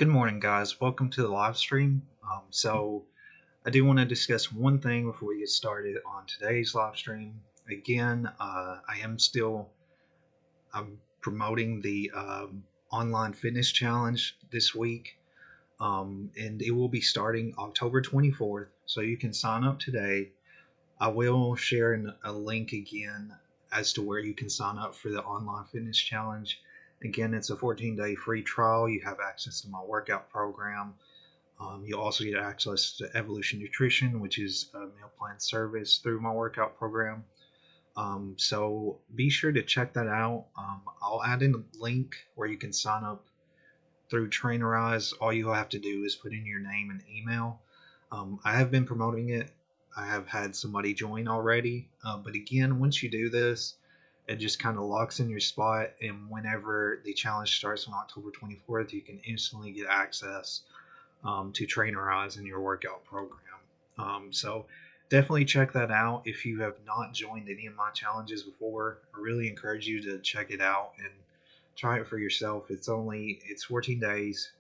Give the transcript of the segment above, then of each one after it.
Good morning, guys. Welcome to the live stream. I do want to discuss one thing before we get started on today's live stream. Again, I'm promoting the online fitness challenge this week, and it will be starting October 24th. So you can sign up today. I will share a link again as to where you can sign up for the online fitness challenge. Again, it's a 14-day free trial. You have access to my workout program. You also get access to Evolution Nutrition, which is a meal plan service through my workout program. So be sure to check that out. I'll add in a link where you can sign up through Trainerize. All you have to do is put in your name and email. I have been promoting it. I have had somebody join already. But again, once you do this, it just kind of locks in your spot. And whenever the challenge starts on October 24th, you can instantly get access to Trainerize in your workout program. So definitely check that out. If you have not joined any of my challenges before, I really encourage you to check it out and try it for yourself. It's 14 days.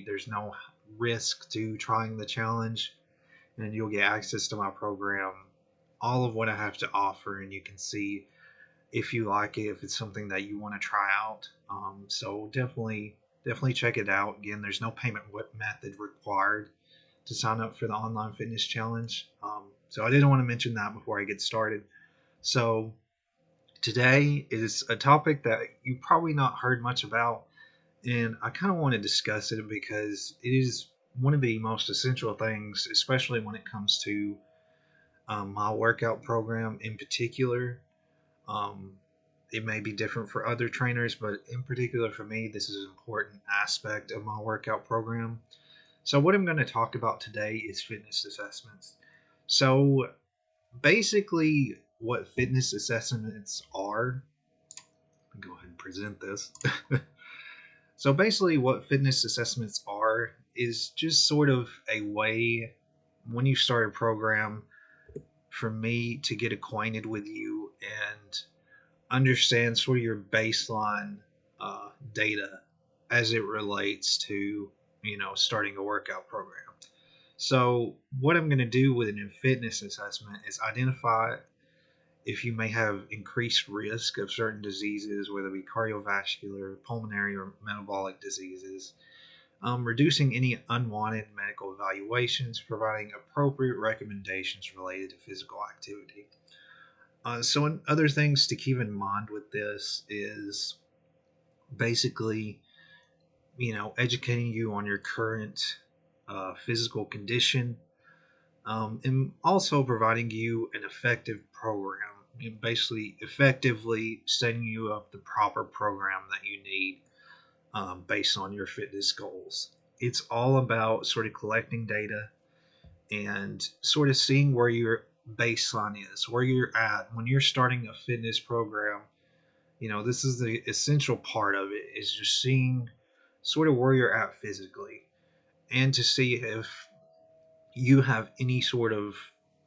There's no risk to trying the challenge, and you'll get access to my program, all of what I have to offer, and you can see if you like it, if it's something that you want to try out. So definitely check it out. Again, there's no payment method required to sign up for the online fitness challenge. So I didn't want to mention that before I get started. So today is a topic that you probably not heard much about, and I kind of want to discuss it because it is one of the most essential things, especially when it comes to my workout program in particular. Um, it may be different for other trainers, but in particular for me, this is an important aspect of my workout program. So, what I'm going to talk about today is fitness assessments. So, basically, what fitness assessments are, I'll go ahead and present this. So, basically, what fitness assessments are is just sort of a way when you start a program for me to get acquainted with you and understand sort of your baseline data as it relates to starting a workout program. So what I'm going to do with an fitness assessment is identify if you may have increased risk of certain diseases, whether it be cardiovascular, pulmonary, or metabolic diseases, reducing any unwanted medical evaluations, providing appropriate recommendations related to physical activity. So other things to keep in mind with this is basically, educating you on your current physical condition, and also providing you an effective program, and basically effectively setting you up the proper program that you need based on your fitness goals. It's all about sort of collecting data and sort of seeing where your baseline is, where you're at when you're starting a fitness program. This is the essential part of it, is just seeing sort of where you're at physically and to see if you have any sort of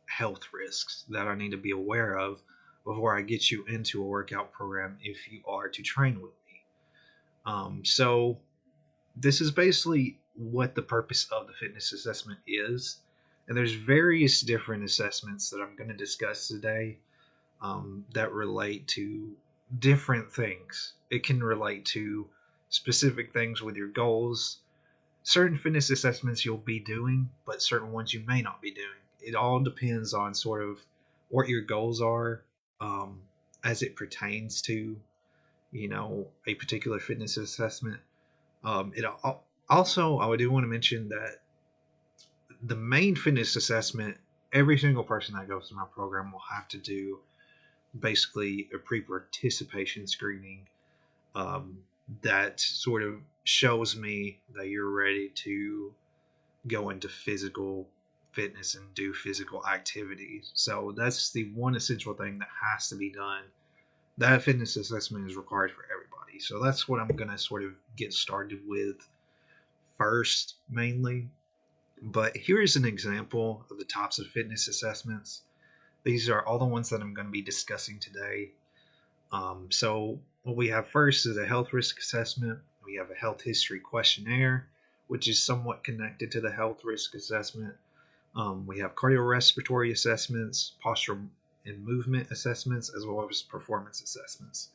health risks that I need to be aware of before I get you into a workout program if you are to train with me. So this is basically what the purpose of the fitness assessment is. And there's various different assessments that I'm going to discuss today that relate to different things. It can relate to specific things with your goals. Certain fitness assessments you'll be doing, but certain ones you may not be doing. It all depends on sort of what your goals are um, as it pertains to, a particular fitness assessment. It also, I do want to mention that the main fitness assessment, every single person that goes through my program will have to do basically a pre-participation screening um, that sort of shows me that you're ready to go into physical fitness and do physical activities. So that's the one essential thing that has to be done. That fitness assessment is required for everybody. So that's what I'm going to sort of get started with first, mainly. But here's an example of the types of fitness assessments. These are all the ones that I'm going to be discussing today. So what we have first is a health risk assessment. We have a health history questionnaire. which is somewhat connected to the health risk assessment. We have cardiorespiratory assessments, posture and movement assessments, as well as performance assessments.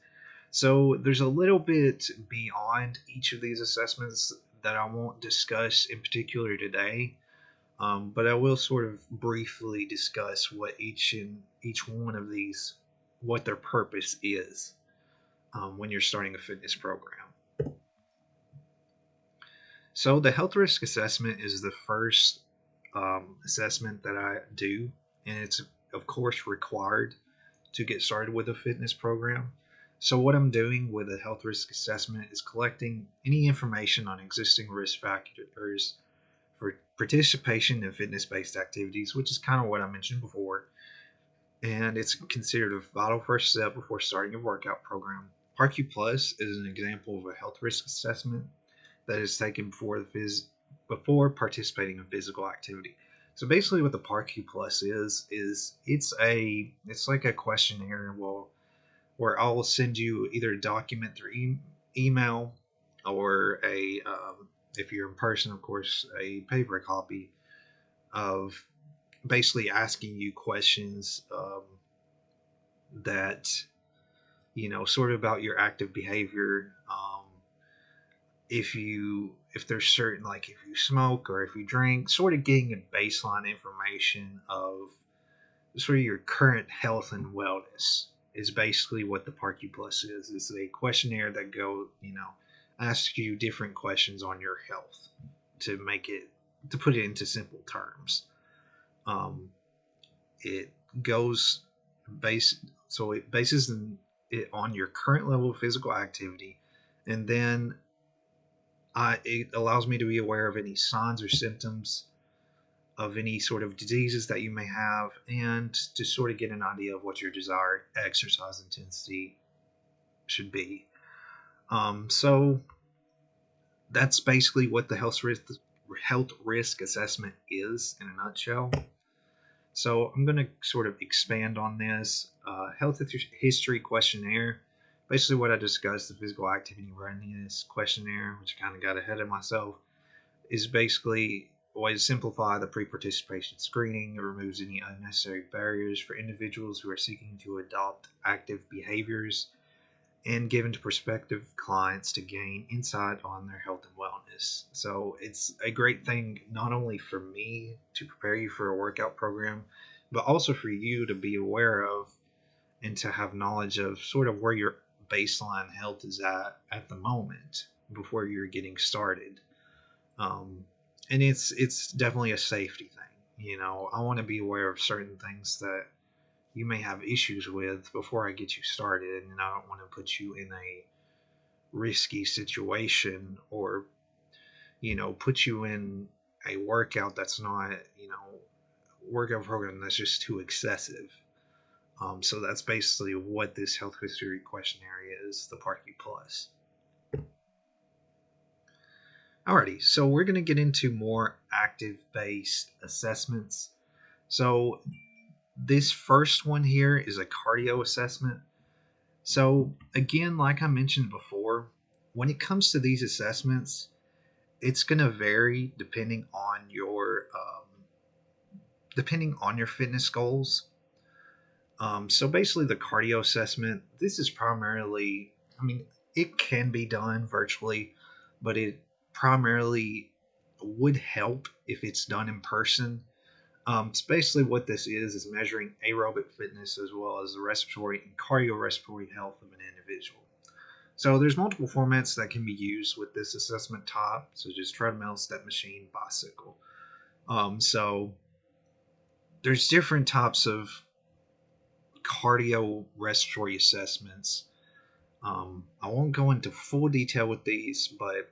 So there's a little bit beyond each of these assessments that I won't discuss in particular today, but I will sort of briefly discuss what each one of these, what their purpose is when you're starting a fitness program. So the health risk assessment is the first assessment that I do, and it's of course required to get started with a fitness program. So what I'm doing with a health risk assessment is collecting any information on existing risk factors for participation in fitness-based activities, which is kind of what I mentioned before, and it's considered a vital first step before starting a workout program. PARQ Plus is an example of a health risk assessment that is taken before participating in physical activity. So basically, what the PARQ Plus is it's like a questionnaire. Where I'll send you either a document through email or if you're in person, of course, a paper copy of basically asking you questions that sort of about your active behavior. If there's certain, like if you smoke or if you drink, sort of getting a baseline information of sort of your current health and wellness is basically what the PARQ Plus is. It's a questionnaire that asks you different questions on your health to put it into simple terms. It goes base so it bases it on your current level of physical activity, and then it allows me to be aware of any signs or symptoms of any sort of diseases that you may have, and to sort of get an idea of what your desired exercise intensity should be. So that's basically what the health risk assessment is in a nutshell. So I'm going to sort of expand on this health history questionnaire. Basically, what I discussed, the physical activity readiness questionnaire, which kind of got ahead of myself, is basically a way to simplify the pre-participation screening. It removes any unnecessary barriers for individuals who are seeking to adopt active behaviors, and given to prospective clients to gain insight on their health and wellness. So it's a great thing not only for me to prepare you for a workout program, but also for you to be aware of and to have knowledge of sort of where your baseline health is at the moment before you're getting started. And it's definitely a safety thing. I want to be aware of certain things that you may have issues with before I get you started, and I don't want to put you in a risky situation or put you in a workout that's not workout program that's just too excessive. So that's basically what this health history questionnaire is, the PARQ Plus. Alrighty, so we're going to get into more active-based assessments. So this first one here is a cardio assessment. So again, like I mentioned before, when it comes to these assessments, it's going to vary depending on your fitness goals. So basically, the cardio assessment, this is primarily, it can be done virtually, but it primarily would help if it's done in person. So basically what this is measuring aerobic fitness as well as the respiratory and cardiorespiratory health of an individual. So there's multiple formats that can be used with this assessment type, such as treadmill, step machine, bicycle. So there's different types of cardiorespiratory assessments. I won't go into full detail with these, but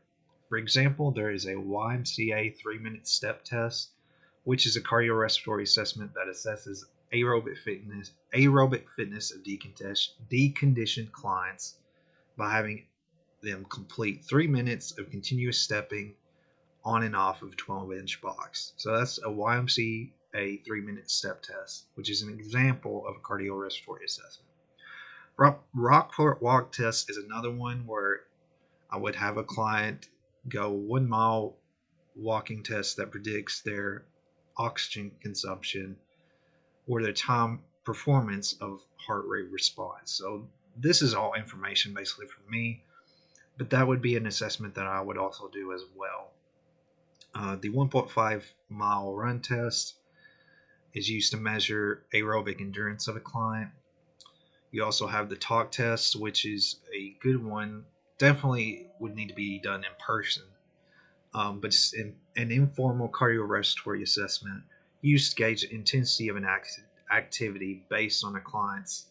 for example, there is a YMCA 3-minute step test, which is a cardiorespiratory assessment that assesses aerobic fitness of deconditioned clients by having them complete 3 minutes of continuous stepping on and off of a 12-inch box. So that's a YMCA 3-minute step test, which is an example of a cardiorespiratory assessment. Rockport walk test is another one where I would have a client go 1 mile walking test that predicts their oxygen consumption or their time performance of heart rate response. So this is all information basically for me, but that would be an assessment that I would also do as well. The 1.5-mile run test is used to measure aerobic endurance of a client. You also have the talk test, which is a good one. Definitely would need to be done in person. But it's an informal cardiorespiratory assessment used to gauge the intensity of an activity based on a client's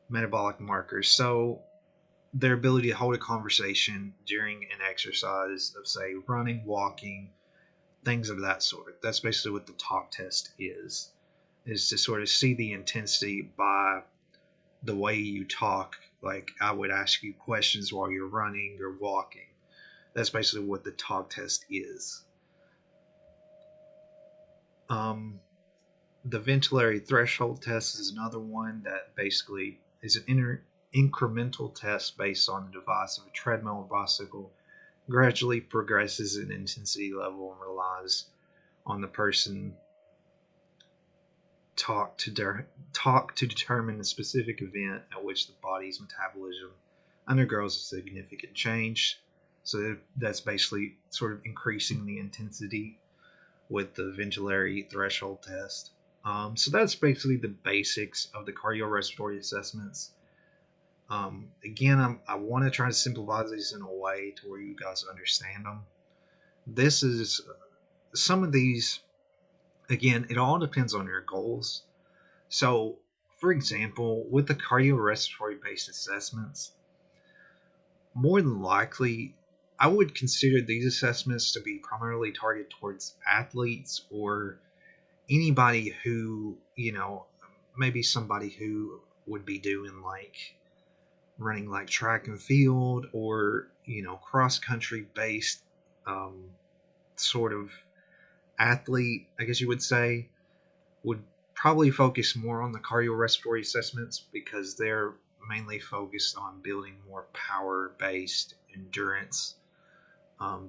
metabolic markers. So their ability to hold a conversation during an exercise of, say, running, walking, things of that sort. That's basically what the talk test is to sort of see the intensity by the way you talk. Like I would ask you questions while you're running or walking. That's basically what the talk test is. Um, the ventilatory threshold test is another one that basically is an incremental test based on the device of a treadmill or bicycle, gradually progresses in intensity level and relies on the person talk to determine the specific event at which the body's metabolism undergoes a significant change. So that's basically sort of increasing the intensity with the ventilatory threshold test. So that's basically the basics of the cardiorespiratory assessments. Again, I want to try to simplify these in a way to where you guys understand them. This is some of these. Again, it all depends on your goals. So, for example, with the cardiorespiratory based assessments, more than likely, I would consider these assessments to be primarily targeted towards athletes or anybody who, maybe somebody who would be doing like running like track and field or, cross country based um, sort of athlete, I guess you would say, would probably focus more on the cardiorespiratory assessments because they're mainly focused on building more power based endurance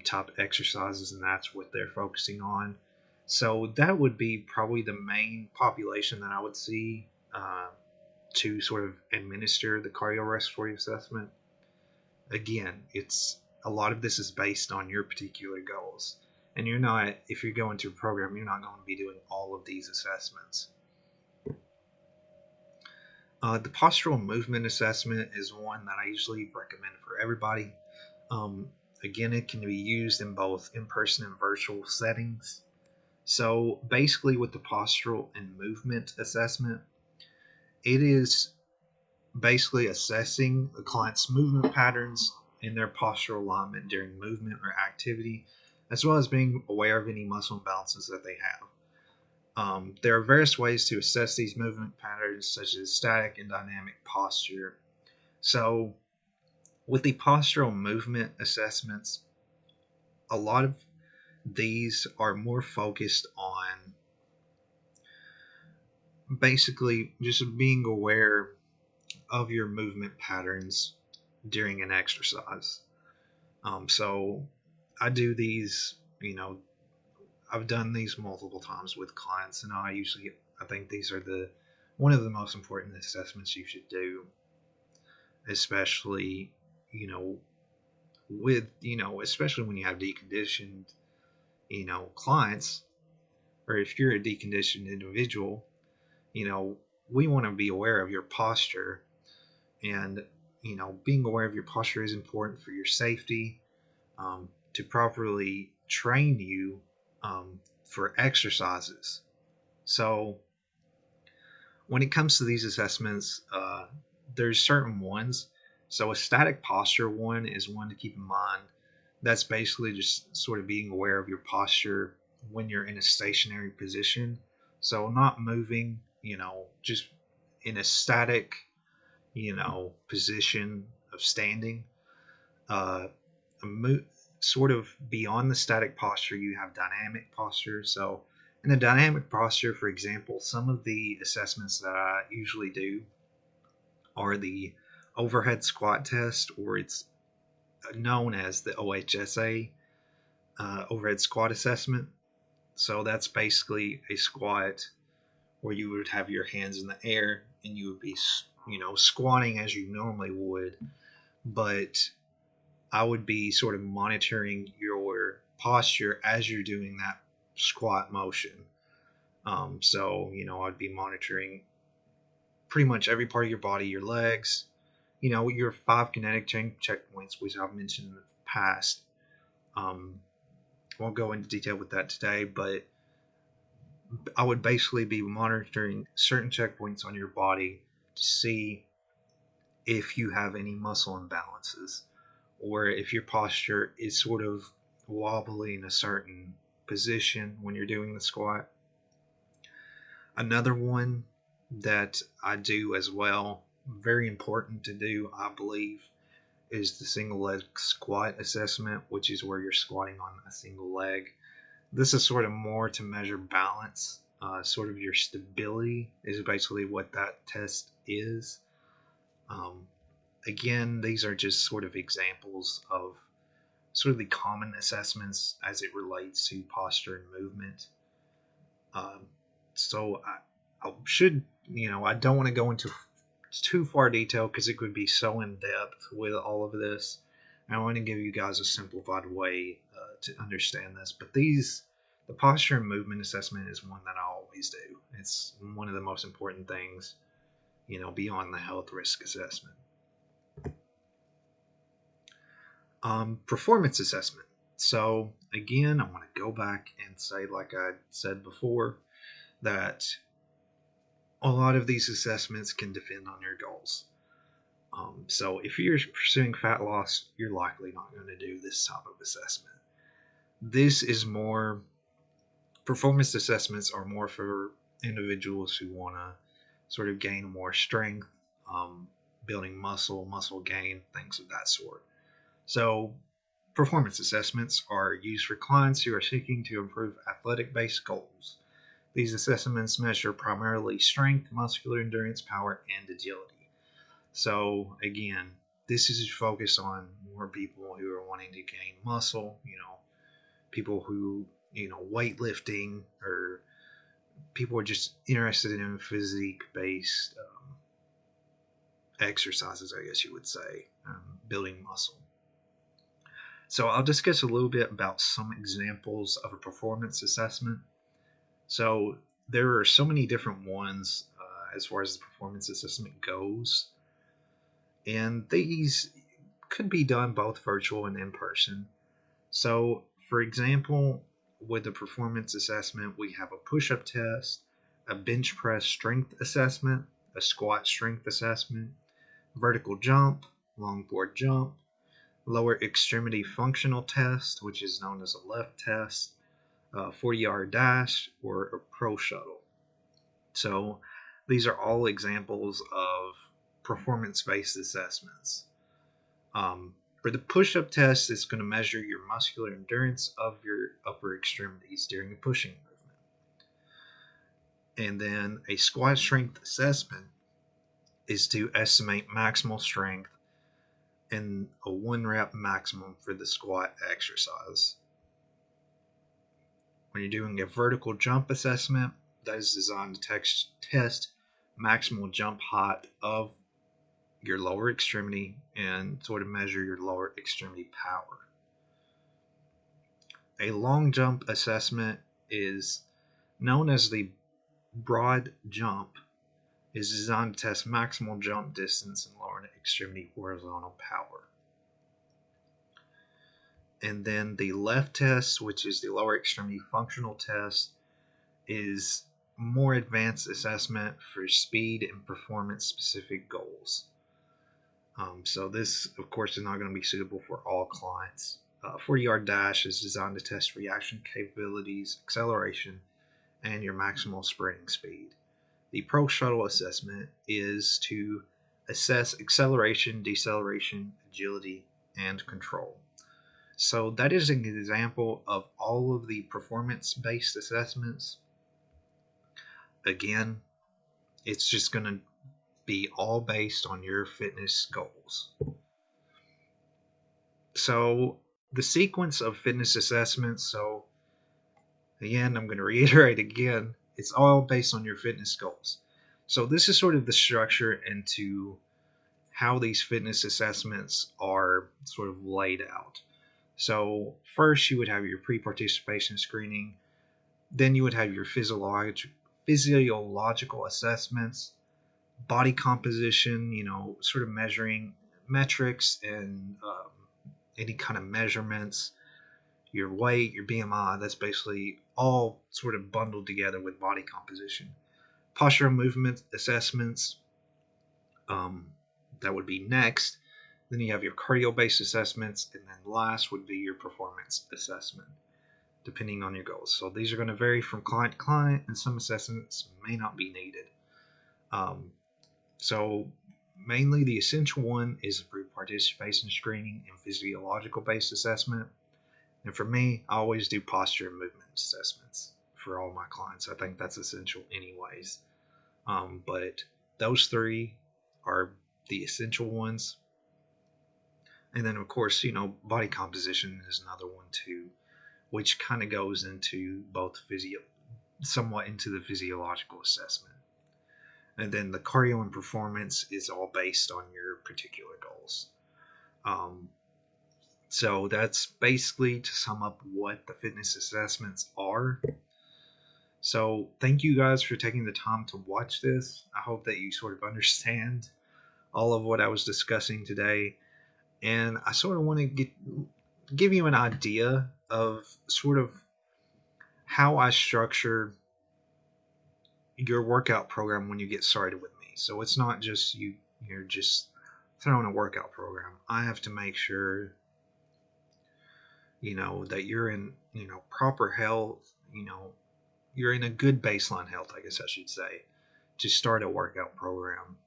type exercises, and that's what they're focusing on. So that would be probably the main population that I would see to sort of administer the cardiorespiratory assessment. Again, it's a lot of this is based on your particular goals. And you're not, if you're going to a program, you're not going to be doing all of these assessments. The postural movement assessment is one that I usually recommend for everybody. Um, Again, it can be used in both in person and virtual settings. So, basically, with the postural and movement assessment, it is basically assessing the client's movement patterns and their postural alignment during movement or activity, as well as being aware of any muscle imbalances that they have. There are various ways to assess these movement patterns, such as static and dynamic posture. So, with the postural movement assessments, a lot of these are more focused on basically just being aware of your movement patterns during an exercise. So, I do these, I've done these multiple times with clients, and I think these are one of the most important assessments you should do, especially, you know, especially when you have deconditioned, clients, or if you're a deconditioned individual, you know, we want to be aware of your posture, and, being aware of your posture is important for your safety, to properly train you for exercises. So, when it comes to these assessments, there's certain ones. So a static posture one is one to keep in mind. That's basically just sort of being aware of your posture when you're in a stationary position. So not moving, just in a static, position of standing. Uh, Sort of beyond the static posture, you have dynamic posture. So in the dynamic posture, for example, some of the assessments that I usually do are the overhead squat test, or it's known as the OHSA. overhead squat assessment. So that's basically a squat where you would have your hands in the air and you would be, squatting as you normally would, but I would be sort of monitoring your posture as you're doing that squat motion. So, I'd be monitoring pretty much every part of your body, your legs, your 5 kinetic checkpoints, which I've mentioned in the past. Um, won't go into detail with that today, but I would basically be monitoring certain checkpoints on your body to see if you have any muscle imbalances or if your posture is sort of wobbly in a certain position when you're doing the squat. Another one that I do as well, very important to do, I believe, is the single leg squat assessment, which is where you're squatting on a single leg. This is sort of more to measure balance, sort of your stability is basically what that test is. Um, Again, these are just sort of examples of sort of the common assessments as it relates to posture and movement. Um, so I should, I don't want to go into too far detail because it could be so in depth with all of this. I want to give you guys a simplified way to understand this. But the posture and movement assessment is one that I always do. It's one of the most important things, beyond the health risk assessment. Performance assessment. So again, I want to go back and say, like I said before, that a lot of these assessments can depend on your goals. So if you're pursuing fat loss, you're likely not going to do this type of assessment. This is more, performance assessments are more for individuals who want to sort of gain more strength, building muscle gain, things of that sort. So performance assessments are used for clients who are seeking to improve athletic-based goals. These assessments measure primarily strength, muscular endurance, power, and agility. So again, this is focused on more people who are wanting to gain muscle, people who, weightlifting, or people are just interested in physique based exercises, I guess you would say, building muscle. So I'll discuss a little bit about some examples of a performance assessment. So there are so many different ones as far as the performance assessment goes. And these could be done both virtual and in person. So, for example, with the performance assessment, we have a push up test, a bench press strength assessment, a squat strength assessment, vertical jump, longboard jump, lower extremity functional test, which is known as a left test, 40-yard dash, or a pro shuttle. So, these are all examples of performance based assessments. For the push-up test, it's going to measure your muscular endurance of your upper extremities during a pushing movement. And then a squat strength assessment is to estimate maximal strength and a 1 rep maximum for the squat exercise. When you're doing a vertical jump assessment, that is designed to test maximal jump height of your lower extremity and sort of measure your lower extremity power. A long jump assessment is known as the broad jump, is designed to test maximal jump distance and lower extremity horizontal power. And then the left test, which is the lower extremity functional test, is more advanced assessment for speed and performance specific goals. So this, of course, is not going to be suitable for all clients. 40-yard dash is designed to test reaction capabilities, acceleration, and your maximal sprinting speed. The pro shuttle assessment is to assess acceleration, deceleration, agility, and control. So that is an example of all of the performance-based assessments. Again, it's just going to be all based on your fitness goals. So the sequence of fitness assessments. So again, I'm going to reiterate again, it's all based on your fitness goals. So this is sort of the structure into how these fitness assessments are sort of laid out. So first you would have your pre-participation screening, then you would have your physiological assessments, body composition, sort of measuring metrics and any kind of measurements, your weight, your BMI. That's basically all sort of bundled together with body composition. Postural movement assessments, that would be next. Then you have your cardio based assessments, and then last would be your performance assessment, depending on your goals. So these are going to vary from client to client, and some assessments may not be needed. So mainly the essential one is the participation screening and physiological based assessment. And for me, I always do posture and movement assessments for all my clients. I think that's essential anyways. But those three are the essential ones. And then, of course, body composition is another one too, which kind of goes into both somewhat into the physiological assessment. And then the cardio and performance is all based on your particular goals. So that's basically, to sum up, what the fitness assessments are. So thank you guys for taking the time to watch this. I hope that you sort of understand all of what I was discussing today. And I sort of want to give you an idea of sort of how I structure your workout program when you get started with me. So it's not just you're just throwing a workout program. I have to make sure that you're in proper health, you're in a good baseline health, I guess I should say, to start a workout program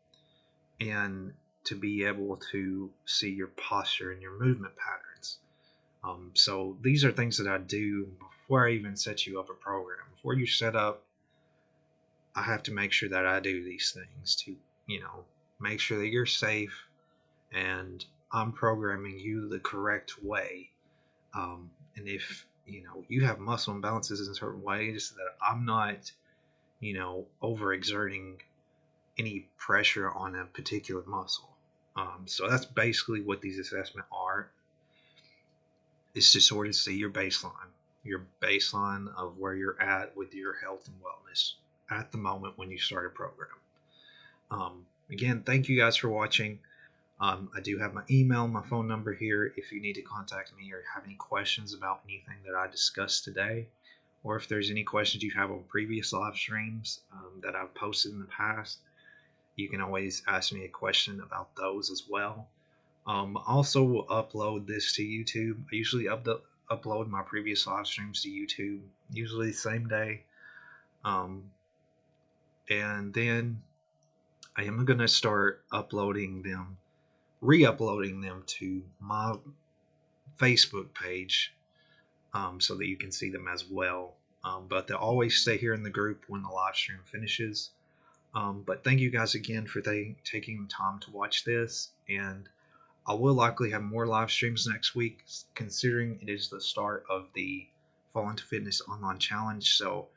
and to be able to see your posture and your movement patterns. So these are things that I do before I even set you up a program. Before you set up, I have to make sure that I do these things to, make sure that you're safe and I'm programming you the correct way. And if, you have muscle imbalances in certain ways, that I'm not, overexerting any pressure on a particular muscle. So that's basically what these assessments are, is to sort of see your baseline of where you're at with your health and wellness at the moment when you start a program. Again, thank you guys for watching. I do have my email, my phone number here if you need to contact me or have any questions about anything that I discussed today, or if there's any questions you have on previous live streams that I've posted in the past. You can always ask me a question about those as well. I also will upload this to YouTube. I usually upload my previous live streams to YouTube, usually the same day. And then I am going to start re-uploading them to my Facebook page so that you can see them as well. But they'll always stay here in the group when the live stream finishes. But thank you guys again for taking the time to watch this, and I will likely have more live streams next week, considering it is the start of the Fall into Fitness online challenge. So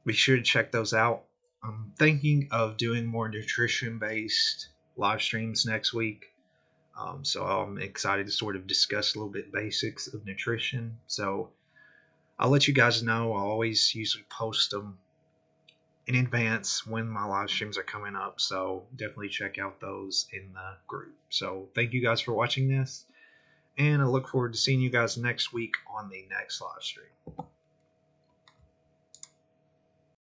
be sure to check those out. I'm thinking of doing more nutrition-based live streams next week. So I'm excited to sort of discuss a little bit basics of nutrition. So I'll let you guys know. I always usually post them in advance when my live streams are coming up. So definitely check out those in the group. So thank you guys for watching this, and I look forward to seeing you guys next week on the next live stream.